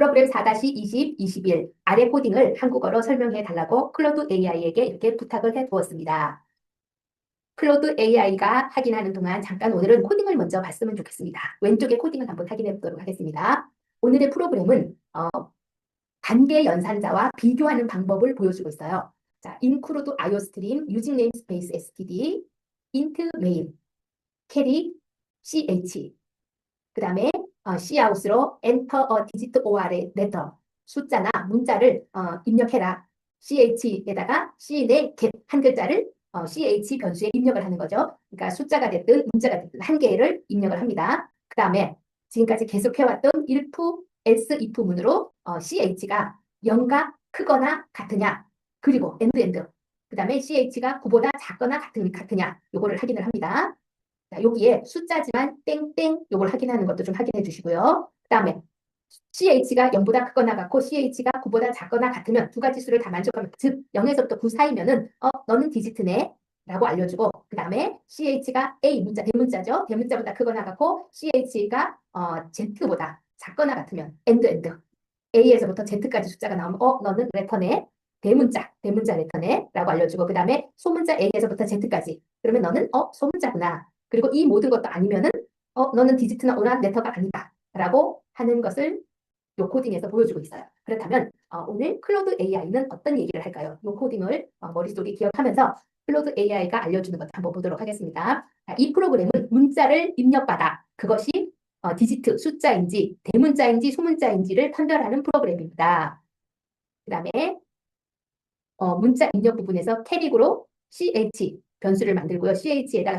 프로그램 4-20, 21 아래 코딩을 한국어로 설명해 달라고 클로드 AI에게 이렇게 부탁을 해 두었습니다. 클로드 AI가 확인하는 동안 잠깐 오늘은 코딩을 먼저 봤으면 좋겠습니다. 왼쪽에 코딩을 한번 확인해 보도록 하겠습니다. 오늘의 프로그램은 관계 연산자와 비교하는 방법을 보여주고 있어요. 자, include iostream using namespace std, int main, carry, ch. 그 다음에 cout으로 enter a digit or letter, 숫자나 문자를 입력해라. ch에다가 c 내 get 한 글자를 ch 변수에 입력을 하는 거죠. 그러니까 숫자가 됐든 문자가 됐든 한 개를 입력을 합니다. 그 다음에 지금까지 계속해왔던 if, else, if 문으로 ch가 0과 크거나 같으냐, 그리고 and. 그 다음에 ch가 9보다 작거나 같으냐, 요거를 확인을 합니다. 자, 여기에 숫자지만 땡땡 요걸 확인하는 것도 좀 확인해 주시고요. 그 다음에 ch가 0보다 크거나 같고 ch가 9보다 작거나 같으면 두 가지 수를 다 만족하면, 즉 0에서부터 9 사이면은 너는 디지트네 라고 알려주고, 그 다음에 ch가 a 문자 대문자죠. 대문자보다 크거나 같고 ch가 z보다 작거나 같으면 and a에서부터 z까지 숫자가 나오면 너는 레터네 대문자 레터네 라고 알려주고, 그 다음에 소문자 a에서부터 z까지 그러면 너는 소문자구나. 그리고 이 모든 것도 아니면은 너는 디지트나 오나 레터가 아니다 라고 하는 것을 요 코딩에서 보여주고 있어요. 그렇다면 오늘 클로드 AI는 어떤 얘기를 할까요? 요 코딩을 머릿속에 기억하면서 클로드 AI가 알려주는 것을 한번 보도록 하겠습니다. 자, 이 프로그램은 문자를 입력받아 그것이 디지트, 숫자인지 대문자인지 소문자인지를 판별하는 프로그램입니다. 그 다음에 문자 입력 부분에서 캐릭으로 ch 변수를 만들고요. ch에다가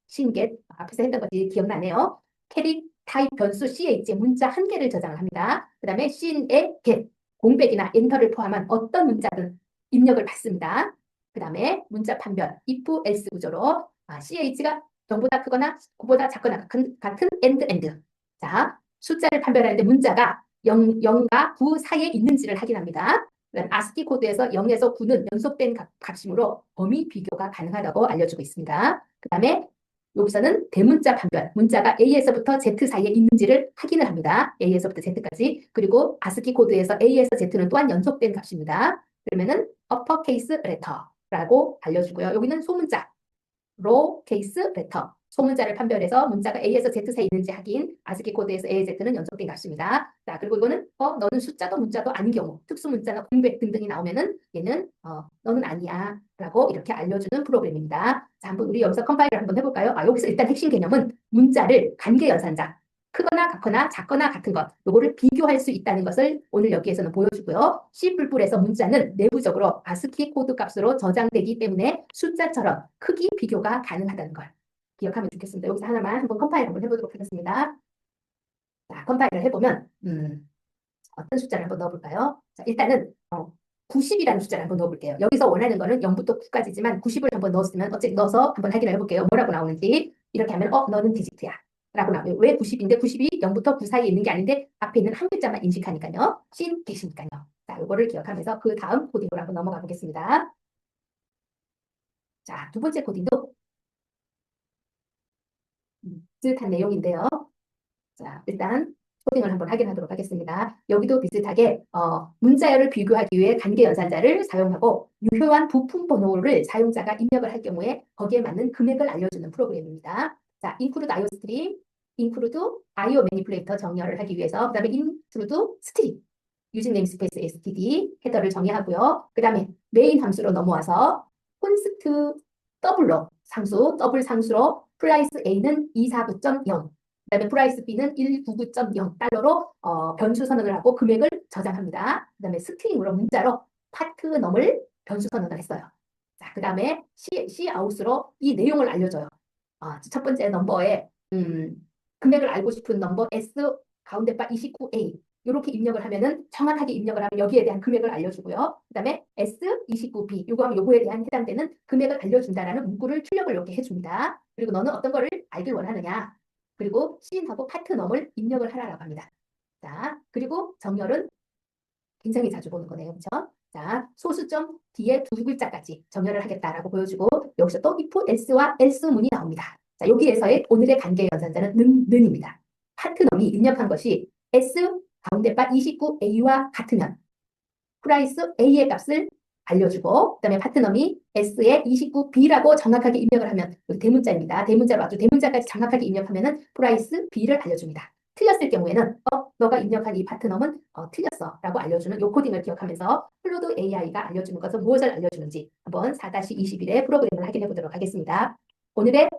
신get 앞에서 했던 것이 기억나네요. 캐릭 타입 변수 ch에 문자 한 개를 저장을 합니다. 그 다음에 신의 get 공백이나 엔터를 포함한 어떤 문자든 입력을 받습니다. 그 다음에 문자 판별 if else 구조로 ch가 0보다 크거나 9보다 작거나 같은 and. 자, 숫자를 판별하는데 문자가 0과 9 사이에 있는지를 확인합니다. ASCII 코드에서 0에서 9는 연속된 값이므로 범위 비교가 가능하다고 알려주고 있습니다. 그 다음에 여기서는 대문자 판별, 문자가 A에서부터 Z 사이에 있는지를 확인을 합니다. A에서부터 Z까지. 그리고 ASCII 코드에서 A에서 Z는 또한 연속된 값입니다. 그러면은 uppercase letter라고 알려주고요. 여기는 소문자, lowercase letter. 소문자를 판별해서 문자가 A에서 Z 사이에 있는지 확인, ASCII 코드에서 A, Z는 연속된 값입니다. 자, 그리고 이거는 너는 숫자도 문자도 아닌 경우, 특수 문자나 공백 등등이 나오면은 얘는 너는 아니야 라고 이렇게 알려주는 프로그램입니다. 자, 한번 우리 여기서 컴파일을 한번 해볼까요? 여기서 일단 핵심 개념은 문자를 관계 연산자, 크거나 같거나 작거나 같은 것, 요거를 비교할 수 있다는 것을 오늘 여기에서는 보여주고요. C++에서 문자는 내부적으로 ASCII 코드 값으로 저장되기 때문에 숫자처럼 크기 비교가 가능하다는 걸 기억하면 좋겠습니다. 여기서 하나만 한번 컴파일 한번 해보도록 하겠습니다. 자, 컴파일을 해보면 어떤 숫자를 한번 넣어볼까요? 자, 일단은 90이라는 숫자를 한번 넣어볼게요. 여기서 원하는 거는 0부터 9까지지만 90을 한번 넣었으면 어쨌든 넣어서 한번 확인을 해볼게요. 뭐라고 나오는지. 이렇게 하면 너는 디지트야 라고 나와요. 왜 90인데 90이 0부터 9 사이에 있는 게 아닌데 앞에 있는 한 글자만 인식하니까요. 신 계시니까요. 자, 이거를 기억하면서 그 다음 코딩으로 한번 넘어가 보겠습니다. 자, 두 번째 코딩도 비슷한 내용인데요. 자, 일단 코딩을 한번 확인하도록 하겠습니다. 여기도 비슷하게 문자열을 비교하기 위해 관계 연산자를 사용하고 유효한 부품 번호를 사용자가 입력을 할 경우에 거기에 맞는 금액을 알려주는 프로그램입니다. 자, include iostream, include io manipulator 정의를 하기 위해서, 그 다음에 include string using namespace std 헤더를 정의하고요. 그 다음에 메인 함수로 넘어와서 const 더블로 상수, 더블 상수로 price a는 249.0, 그다음에 프라이스 B는 199.0달러로 변수 선언을 하고 금액을 저장합니다. 그다음에 스트링으로 문자로 파트넘을 변수 선언을 했어요. 자, 그다음에 cout으로 이 내용을 알려줘요. 첫 번째 넘버에 금액을 알고 싶은 넘버 S 가운데 바 29A 이렇게 입력을 하면은 정확하게 입력을 하면 여기에 대한 금액을 알려주고요. 그다음에 S29B 요거 하면 요거에 대한 해당되는 금액을 알려준다라는 문구를 출력을 이렇게 해줍니다. 그리고 너는 어떤 거를 알길 원하느냐? 그리고 시인하고 파트넘을 입력을 하라고 합니다. 자, 그리고 정렬은 굉장히 자주 보는 거네요. 그렇죠? 자, 소수점 뒤에 두 글자까지 정렬을 하겠다라고 보여주고 여기서 또 if, else와 else 문이 나옵니다. 자, 여기에서의 오늘의 관계 연산자는 는입니다. 파트넘이 입력한 것이 s 가운데 바 29A와 같으면 프라이스 A의 값을 알려주고 그다음에 파트너미 S의 29B라고 정확하게 입력을 하면 여기 대문자입니다. 대문자로 아주 대문자까지 정확하게 입력하면은 프라이스 B를 알려줍니다. 틀렸을 경우에는 너가 입력한 이 파트넘은 틀렸어 라고 알려주는 요 코딩을 기억하면서 플로드 AI가 알려주는 것은 무엇을 알려주는지 한번 4-21의 프로그램을 확인해 보도록 하겠습니다. 오늘의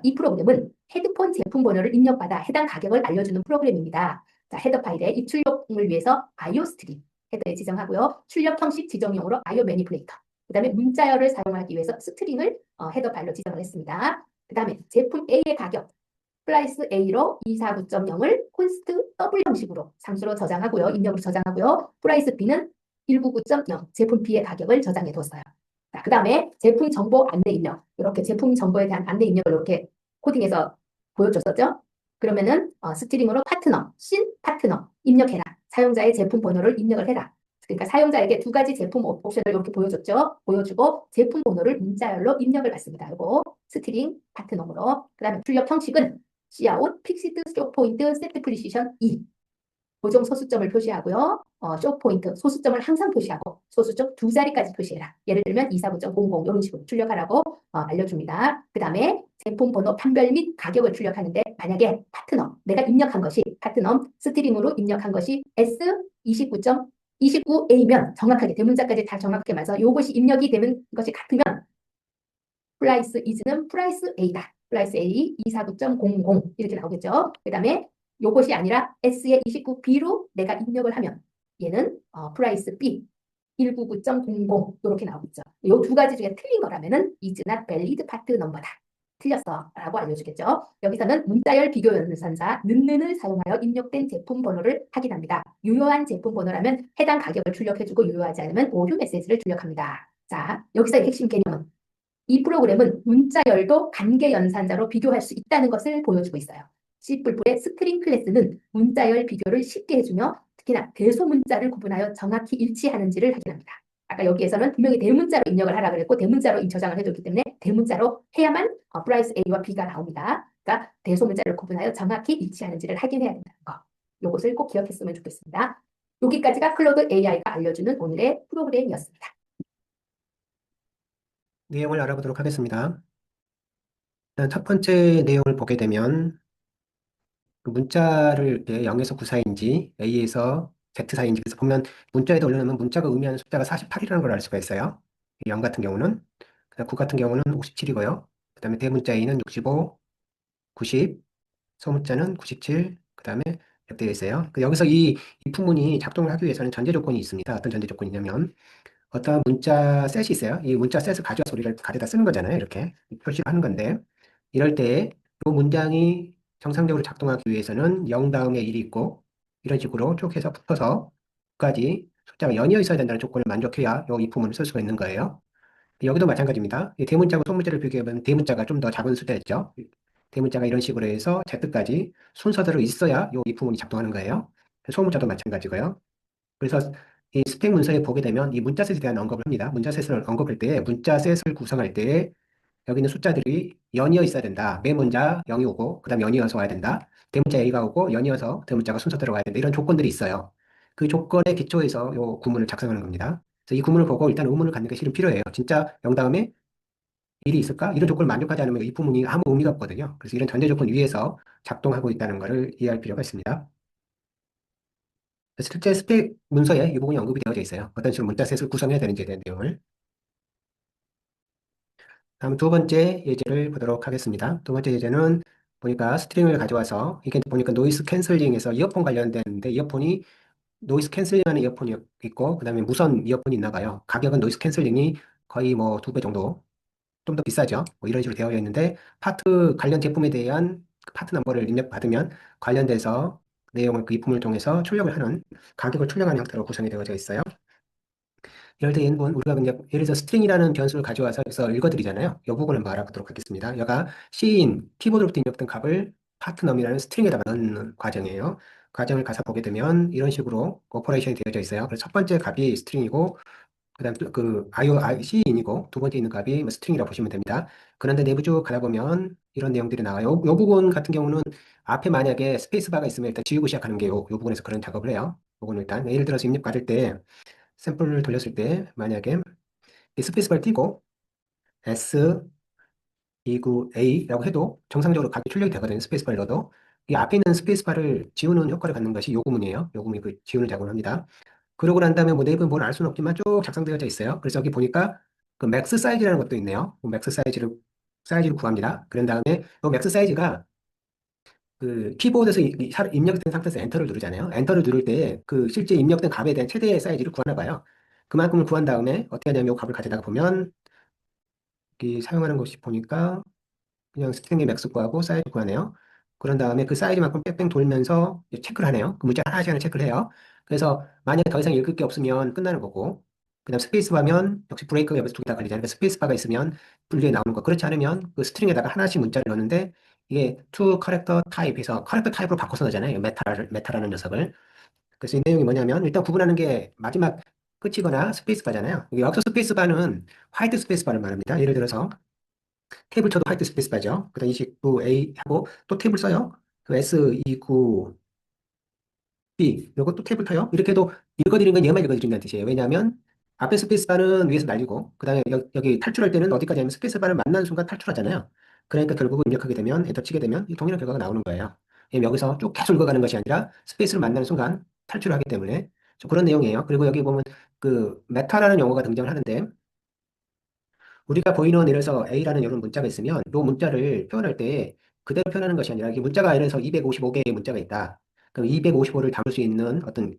이 프로그램은 헤드폰 제품 번호를 입력받아 해당 가격을 알려주는 프로그램입니다. 자, 헤더 파일의 입출력을 위해서 IO 스트림 헤더에 지정하고요. 출력 형식 지정용으로 IO 매니플레이터. 그 다음에 문자열을 사용하기 위해서 스트링을 헤더 파일로 지정을 했습니다. 그 다음에 제품 A의 가격 플라이스 A로 249.0을 콘스트 더블 형식으로 상수로 저장하고요. 입력으로 저장하고요. 프라이스 B는 199.0 제품 B의 가격을 저장해 뒀어요. 자, 그 다음에 제품 정보 안내 입력. 이렇게 제품 정보에 대한 안내 입력을 이렇게 코딩해서 보여줬었죠. 그러면은 스트링으로 파트너, 신 파트너 입력해라. 사용자의 제품 번호를 입력을 해라. 그러니까 사용자에게 두 가지 제품 옵션을 이렇게 보여줬죠. 보여주고 제품 번호를 문자열로 입력을 받습니다. 이거 스트링 파트너로. 그 다음에 출력 형식은 Cout, 픽시드, 스트로크 포인트, 세트 프리시션 2. 고정 소수점을 표시하고요. 쇼 포인트, 소수점을 항상 표시하고 소수점 두 자리까지 표시해라. 예를 들면 249.00 이런 식으로 출력하라고 알려줍니다. 그 다음에 제품 번호 판별 및 가격을 출력하는데 만약에 파트너, 내가 입력한 것이 파트너 스트링으로 입력한 것이 S29.29A면 정확하게 대문자까지 다 정확하게 맞아 이것이 입력이 되는 것이 같으면 프라이스 is는 프라이스 A다. 프라이스 A 249.00 이렇게 나오겠죠. 그 다음에 요것이 아니라 S의 29B로 내가 입력을 하면 얘는 프라이스 B 199.00 이렇게 나오겠죠. 이 두 가지 중에 틀린 거라면은 is not valid part number다. 틀렸어 라고 알려주겠죠. 여기서는 문자열 비교 연산사 는을 사용하여 입력된 제품 번호를 확인합니다. 유효한 제품 번호라면 해당 가격을 출력해주고 유효하지 않으면 오류 메시지를 출력합니다. 자, 여기서의 핵심 개념은 이 프로그램은 문자열도 관계 연산자로 비교할 수 있다는 것을 보여주고 있어요. C++의 스트링 클래스는 문자열 비교를 쉽게 해주며 특히나 대소문자를 구분하여 정확히 일치하는지를 확인합니다. 아까 여기에서는 분명히 대문자로 입력을 하라 그랬고 대문자로 저장을 해줬기 때문에 대문자로 해야만 프라이스 A와 B가 나옵니다. 그러니까 대소문자를 구분하여 정확히 일치하는지를 확인해야 된다는 거. 이것을 꼭 기억했으면 좋겠습니다. 여기까지가 클로드 AI가 알려주는 오늘의 프로그램이었습니다. 내용을 알아보도록 하겠습니다. 일단 첫 번째 내용을 보게 되면 그 문자를 이렇게 0에서 9 사이인지 A에서 Z 사이인지 그래서 보면 문자에다 올려놓으면 문자가 의미하는 숫자가 48이라는 걸 알 수가 있어요. 0 같은 경우는 그다음 9 같은 경우는 57이고요. 그 다음에 대문자 A는 65, 90, 소문자는 97, 그 다음에 이렇게 되어 있어요. 여기서 이 부문이 작동을 하기 위해서는 전제 조건이 있습니다. 어떤 전제 조건이냐면 어떤 문자 셋이 있어요. 이 문자 셋을 가져와서 우리가 가져다 쓰는 거잖아요. 이렇게 표시를 하는 건데 이럴 때 이 문장이 정상적으로 작동하기 위해서는 0 다음에 1이 있고 이런 식으로 쭉 해서 붙어서 끝까지 숫자가 연이어 있어야 된다는 조건을 만족해야 이 부문을 쓸 수가 있는 거예요. 여기도 마찬가지입니다. 이 대문자하고 소문자를 비교해보면 대문자가 좀 더 작은 숫자였죠. 대문자가 이런 식으로 해서 Z까지 순서대로 있어야 이 부문이 작동하는 거예요. 소문자도 마찬가지고요. 그래서 이 스택 문서에 보게 되면 이 문자셋에 대한 언급을 합니다. 문자셋을 언급할 때 문자셋을 구성할 때 여기 있는 숫자들이 연이어 있어야 된다. 매 문자 0이 오고 그 다음 연이어서 와야 된다. 대문자 A가 오고 연이어서 대문자가 순서대로 와야 된다. 이런 조건들이 있어요. 그 조건에 기초해서 이 구문을 작성하는 겁니다. 그래서 이 구문을 보고 일단 의문을 갖는 게 실은 필요해요. 진짜 0 다음에 1이 있을까? 이런 조건을 만족하지 않으면 이 부문이 아무 의미가 없거든요. 그래서 이런 전제 조건 위에서 작동하고 있다는 것을 이해할 필요가 있습니다. 실제 스펙 문서에 이 부분이 언급이 되어져 있어요. 어떤 식으로 문자셋을 구성해야 되는지에 대한 내용을. 다음 두 번째 예제를 보도록 하겠습니다. 두 번째 예제는 보니까 스트링을 가져와서 이게 보니까 노이즈 캔슬링에서 이어폰 관련되는데 이어폰이 노이즈 캔슬링하는 이어폰이 있고 그다음에 무선 이어폰이 있나 봐요. 가격은 노이즈 캔슬링이 거의 뭐 2배 정도 좀 더 비싸죠. 뭐 이런 식으로 되어 있는데 파트 관련 제품에 대한 그 파트 넘버를 입력받으면 관련돼서 내용을 그 이품을 통해서 출력을 하는 가격을 출력하는 형태로 구성이 되어져 있어요. 이럴 때 얘는 우리가 그냥 예를 들어 스트링이라는 변수를 가져와서 여기서 읽어드리잖아요. 이 부분을 한번 알아보도록 하겠습니다. 여가 C인 키보드로부터 입력된 값을 파트넘이라는 스트링에다가 넣는 과정이에요. 과정을 가서 보게 되면 이런 식으로 오퍼레이션이 되어져 있어요. 그래서 첫 번째 값이 스트링이고 그다음 그 C인이고 두 번째 있는 값이 뭐 스트링이라고 보시면 됩니다. 그런데 내부 쭉 가다 보면 이런 내용들이 나와요. 이 부분 같은 경우는 앞에 만약에 스페이스바가 있으면 일단 지우고 시작하는 게 요 부분에서 그런 작업을 해요. 요거는 일단 예를 들어서 입력 받을 때 샘플을 돌렸을 때 만약에 이 스페이스바를 띄고 S 29A라고 해도 정상적으로 각이 출력이 되거든요. 스페이스바를 넣어도. 이 앞에 있는 스페이스바를 지우는 효과를 갖는 것이 요 구문이에요. 요 구문이 그 지우는 작업을 합니다. 그러고 난 다음에 뭐 내부는 뭘 알 수는 없지만 쭉 작성되어져 있어요. 그래서 여기 보니까 그 맥스 사이즈라는 것도 있네요. 그 맥스 사이즈를 구합니다. 그런 다음에 이 맥스 사이즈가 그 키보드에서 입력된 상태에서 엔터를 누르잖아요. 엔터를 누를 때 그 실제 입력된 값에 대한 최대 사이즈를 구하나 봐요. 그만큼을 구한 다음에 어떻게 하냐면 이 값을 가져다가 보면 여기 사용하는 것이 보니까 그냥 스트링의 맥스 구하고 사이즈 구하네요. 그런 다음에 그 사이즈만큼 뺑뺑 돌면서 이제 체크를 하네요. 그 문자 하나씩 하나 체크를 해요. 그래서 만약에 더 이상 읽을 게 없으면 끝나는 거고, 그다음 스페이스 바면 역시 브레이크가 옆에서 두 개 다 걸리잖아요. 그러니까 스페이스 바가 있으면 분류에 나오는 거. 그렇지 않으면 그 스트링에다가 하나씩 문자를 넣는데 이게 to character type에서 character type로 바꿔서 넣잖아요. 메타라는 녀석을. 그래서 이 내용이 뭐냐면 일단 구분하는 게 마지막 끝이거나 스페이스 바잖아요. 여기서 스페이스 바는 화이트 스페이스 바를 말합니다. 예를 들어서 탭을 쳐도 화이트 스페이스 바죠. 그다음 29A 하고 또 탭을 써요. 그 S29B 요거 또 탭을 터요. 이렇게 해도 읽어드리는 건 얘만 읽어드린다는 뜻이에요. 왜냐하면 앞에 스페이스 바는 위에서 날리고 그다음에 여기 탈출할 때는 어디까지 하면 스페이스 바를 만나는 순간 탈출하잖아요. 그러니까 결국은 입력하게 되면 엔터 치게 되면 이 동일한 결과가 나오는 거예요. 여기서 쭉 계속 읽어가는 것이 아니라 스페이스를 만나는 순간 탈출을 하기 때문에 좀 그런 내용이에요. 그리고 여기 보면 그 메타라는 용어가 등장을 하는데 우리가 보이는 예를 들어서 A라는 이런 문자가 있으면 이 문자를 표현할 때 그대로 표현하는 것이 아니라 이 문자가 예를 들어서 255개의 문자가 있다. 그럼 255를 담을 수 있는 어떤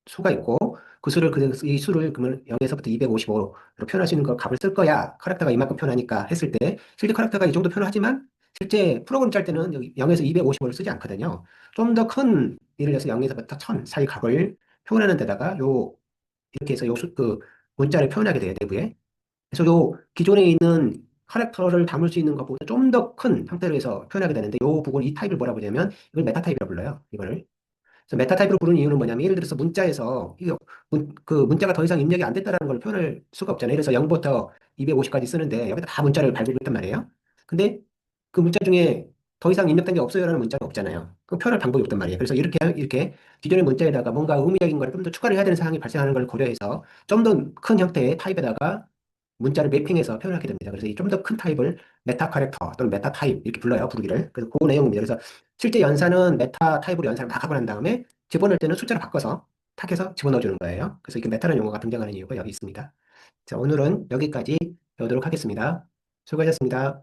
수가 있고 그 수를 이 수를 그러면 0에서부터 255로 표현할 수 있는 그 값을 쓸 거야. 캐릭터가 이만큼 표현하니까 했을 때 실제 캐릭터가 이 정도 표현하지만 실제 프로그램 짤 때는 0에서 255를 쓰지 않거든요. 좀 더 큰 예를 들어서 0에서부터 1000 사이 값을 표현하는 데다가 요 이렇게 해서 그 문자를 표현하게 돼요, 내부에. 그래서 요 기존에 있는 캐릭터를 담을 수 있는 것보다 좀 더 큰 형태로 해서 표현하게 되는데 요 부분 이 타입을 뭐라고 하냐면 이걸 메타 타입이라고 불러요. 이거를. 그래서 메타 타입으로 부르는 이유는 뭐냐면 예를 들어서 문자에서 그 문자가 더 이상 입력이 안 됐다는 걸 표현할 수가 없잖아요. 그래서 0부터 250까지 쓰는데 여기다 다 문자를 발급을 했단 말이에요. 근데 그 문자 중에 더 이상 입력된 게 없어요라는 문자가 없잖아요. 그 표현할 방법이 없단 말이에요. 그래서 이렇게 기존의 문자에다가 뭔가 의미적인 거를 좀 더 추가를 해야 되는 상황이 발생하는 걸 고려해서 좀 더 큰 형태의 타입에다가 문자를 매핑해서 표현하게 됩니다. 그래서 이 좀 더 큰 타입을 메타 캐릭터 또는 메타 타입 이렇게 불러요, 부르기를. 그래서 그 내용입니다. 그래서 실제 연산은 메타 타입으로 연산을 다 하고 난 다음에 집어넣을 때는 숫자로 바꿔서 탁해서 집어넣어 주는 거예요. 그래서 이게 메타라는 용어가 등장하는 이유가 여기 있습니다. 자, 오늘은 여기까지 배우도록 하겠습니다. 수고하셨습니다.